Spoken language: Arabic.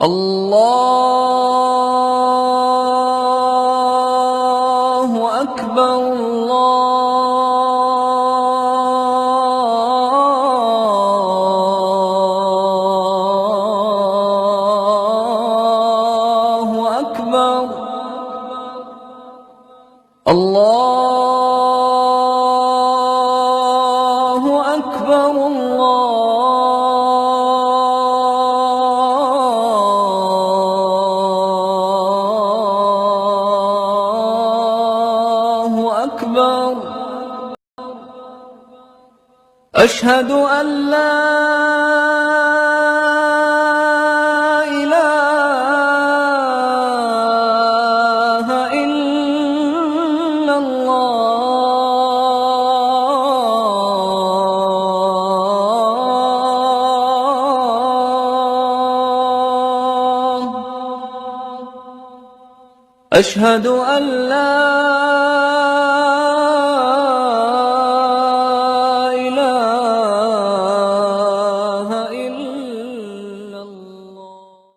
الله أكبر الله أكبر الله أكبر الله أكبر. أشهد أن لا إله إلا الله. أشهد أن لا